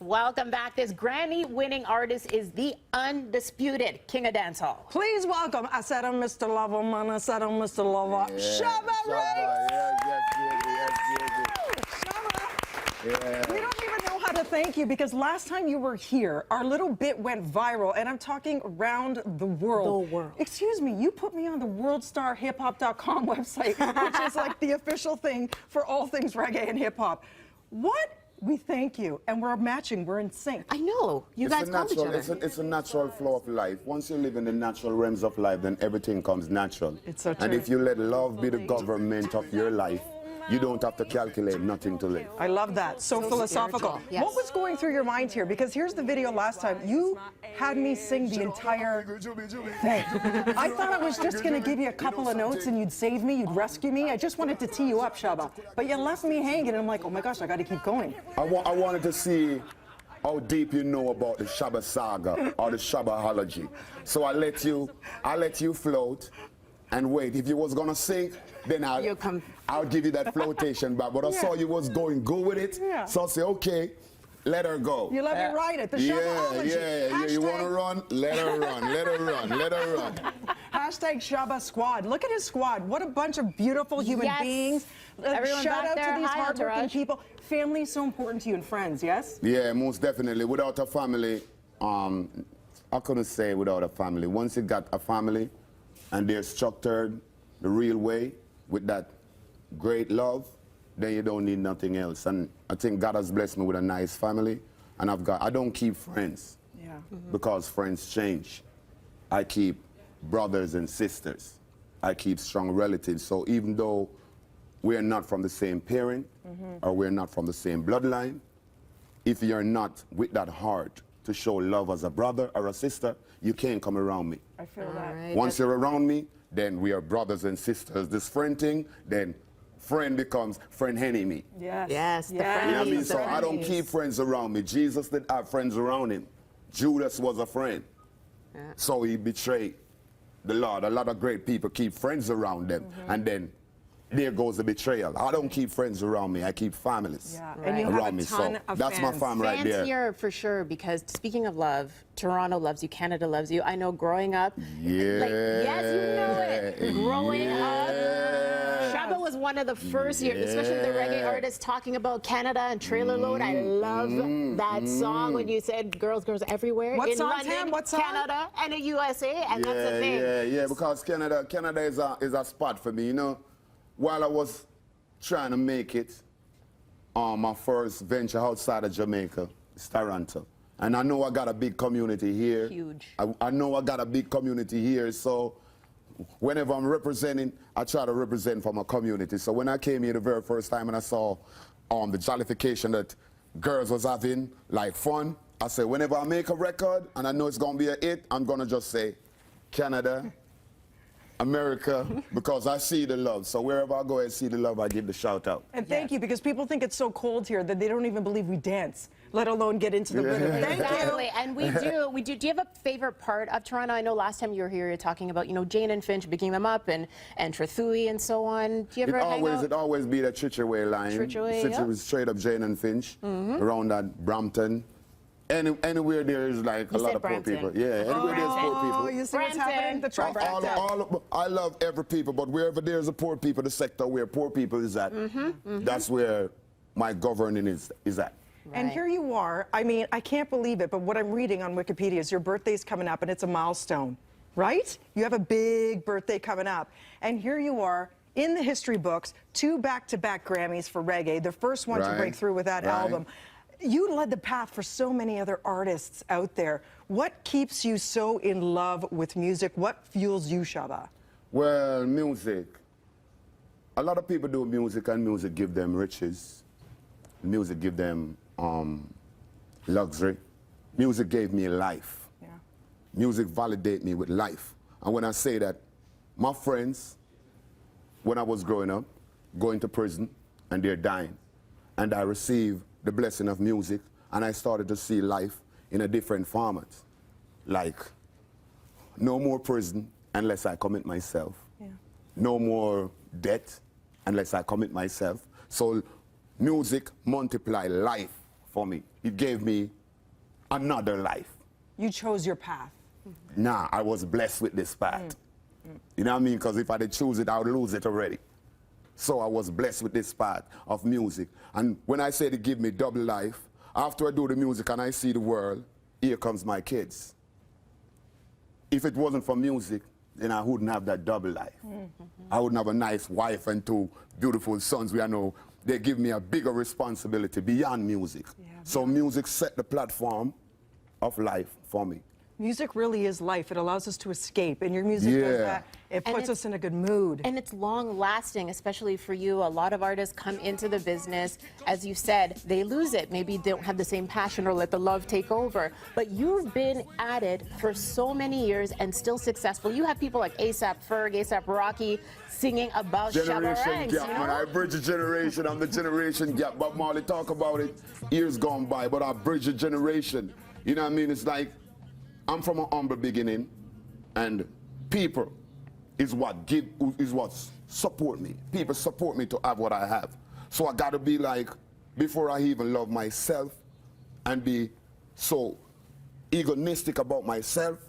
Welcome back. This Grammy-winning artist is the undisputed king of dancehall. Please welcome, I said I'm Mr. Lover, man, I said I'm Mr. Lover, Shabba Ranks! Shabba! We don't even know how to thank you because last time you were here, our little bit went viral, and I'm talking around the world. Excuse me, you put me on the worldstarhiphop.com website, which is like the official thing for all things reggae and hip-hop. What? We thank you, and we're matching, we're in sync. I know, you guys called each other. It's a natural flow of life. Once you live in the natural realms of life, then everything comes natural. It's so true. And if you let love be the government of your life, you don't have to calculate nothing to live. I love that. So philosophical. Yes. What was going through your mind here? Because here's the video last time. You had me sing the entire thing. I thought I was just going to give you a couple of notes and you'd save me, you'd rescue me. I just wanted to tee you up, Shabba. But you left me hanging and I'm like, oh my gosh, I got to keep going. I wanted to see how deep you know about the Shabba saga or the Shabbaology. So I let you float and wait. If you was going to sing, then I'll give you that flotation back. But I saw you was going good with it, so I say, okay, let her go. You let me ride it, the Shabbaology. Yeah. You want to run? Let her run, let her run, let her run. Hashtag Shabba Squad. Look at his squad. What a bunch of beautiful human beings. Everyone Shout back out there, to these hi, hardworking entourage. people. Family is so important to you and friends, yes? Yeah, most definitely. Without a family, I couldn't say without a family. Once you got a family and they're structured the real way with that great love, then you don't need nothing else. And I think God has blessed me with a nice family, and I don't keep friends because friends change. I keep brothers and sisters. I keep strong relatives. So even though we're not from the same parent or we're not from the same bloodline, if you're not with that heart to show love as a brother or a sister, you can't come around me. I feel that. Right. Once you're around me, then we are brothers and sisters. This friend thing, then friend becomes friend enemy. Yes, the You know what I mean? friends, So I don't keep friends around me. Jesus did have friends around him. Judas was a friend. So he betrayed the Lord. A lot of great people keep friends around them. And then there goes the betrayal. I don't keep friends around me. I keep families And you around have a me. ton So of that's my fans. fam right fans there. here for sure, because speaking of love, Toronto loves you, Canada loves you. I know growing up, yes, you know it. Growing up, Shabba was one of the first, especially the reggae artists, talking about Canada and Trailer Load. I love that song when you said girls everywhere. What in song, London, Tam? What song? Canada, and the USA, and that's the thing. Yeah, because Canada is a spot for me, you know. While I was trying to make it, my first venture outside of Jamaica is Toronto. And I know I got a big community here. Huge. I know I got a big community here, so whenever I'm representing, I try to represent for my community. So when I came here the very first time and I saw the jollification that girls was having, like fun, I said, whenever I make a record and I know it's gonna be a hit, I'm gonna just say, Canada, America, because I see the love. So wherever I go and see the love, I give the shout out. And thank you, because people think it's so cold here that they don't even believe we dance, let alone get into the rhythm. Thank Exactly, you. and we do. Do you have a favorite part of Toronto? I know last time you were here, you're talking about, Jane and Finch picking them up, and Trathui and so on. Do you ever hang out? It always be the Chicheway line. Chicheway, straight up Jane and Finch, around that Brampton. Anywhere there is like a lot of poor people. Yeah, anywhere there's poor people. Oh, you see what's happening? The trifecta. I love every people, but wherever there's a poor people, the sector where poor people is at, that's where my governing is at. And here you are. I mean, I can't believe it, but what I'm reading on Wikipedia is your birthday's coming up, and it's a milestone, right? You have a big birthday coming up. And here you are in the history books, 2 back-to-back Grammys for reggae, the first one to break through with that album. You led the path for so many other artists out there. What keeps you so in love with music? What fuels you, Shabba? Well, music. A lot of people do music, and music give them riches. Music give them luxury. Music gave me life. Music validate me with life. And when I say that, my friends, when I was growing up, going to prison, and they're dying, and I received the blessing of music, and I started to see life in a different format. Like, no more prison unless I commit myself. No more debt unless I commit myself. So music multiplied life for me. It gave me another life. You chose your path. Nah, I was blessed with this path. You know what I mean? Because if I did choose it, I would lose it already. So I was blessed with this path of music. And when I say to give me double life, after I do the music and I see the world, here comes my kids. If it wasn't for music, then I wouldn't have that double life. I wouldn't have a nice wife and 2 beautiful sons. We know they give me a bigger responsibility beyond music. Yeah. So music set the platform of life for me. Music really is life. It allows us to escape, and your music does that. It puts us in a good mood. And it's long lasting, especially for you. A lot of artists come into the business, as you said, they lose it. Maybe they don't have the same passion or let the love take over. But you've been at it for so many years and still successful. You have people like A$AP Ferg, A$AP Rocky singing about Shabba Ranks. Gap, man. I bridge a generation. I'm the generation gap. Bob Marley talk about it years gone by, but I bridge a generation. You know what I mean? It's like, I'm from a humble beginning, and people is what support me. People support me to have what I have. So I gotta be like, before I even love myself and be so egoistic about myself,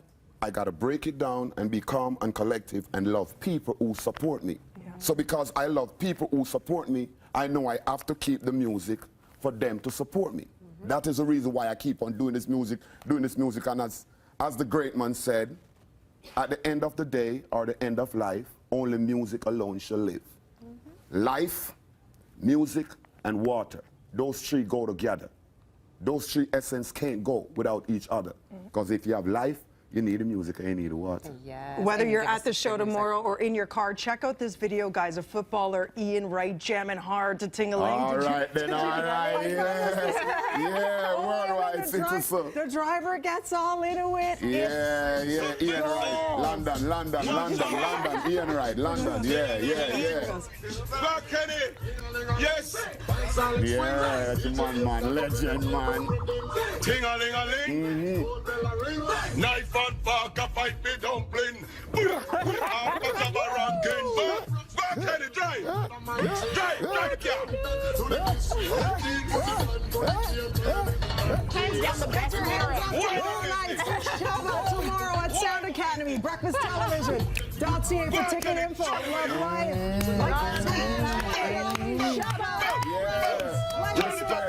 I gotta break it down and be calm and collective and love people who support me. Yeah. So because I love people who support me, I know I have to keep the music for them to support me. That is the reason why I keep on doing this music, and as the great man said, at the end of the day or the end of life, only music alone shall live. Life, music, and water, those 3 go together. Those 3 essences can't go without each other. Because if you have life, you need the music and you need the water. Yes. Whether you're at the show tomorrow or in your car, check out this video, guys, of footballer Ian Wright jamming hard to Ting-a-Ling. All right, yeah, worldwide citizen. The driver gets all into it. Yeah, Ian Wright, London, Ian Wright, London, yeah. Back Kenny, yes. Yeah, that's a man, legend, man. Ting-a-ling-a-ling. Knife and fork, a fight me dumpling. After Shabba Ranks, back Kenny, drive the car. Hands down the best era. Tomorrow night, Shabba tomorrow at Sound Academy, Breakfast Television. .ca for ticket info. Love life. Shabba. Yeah. Respect.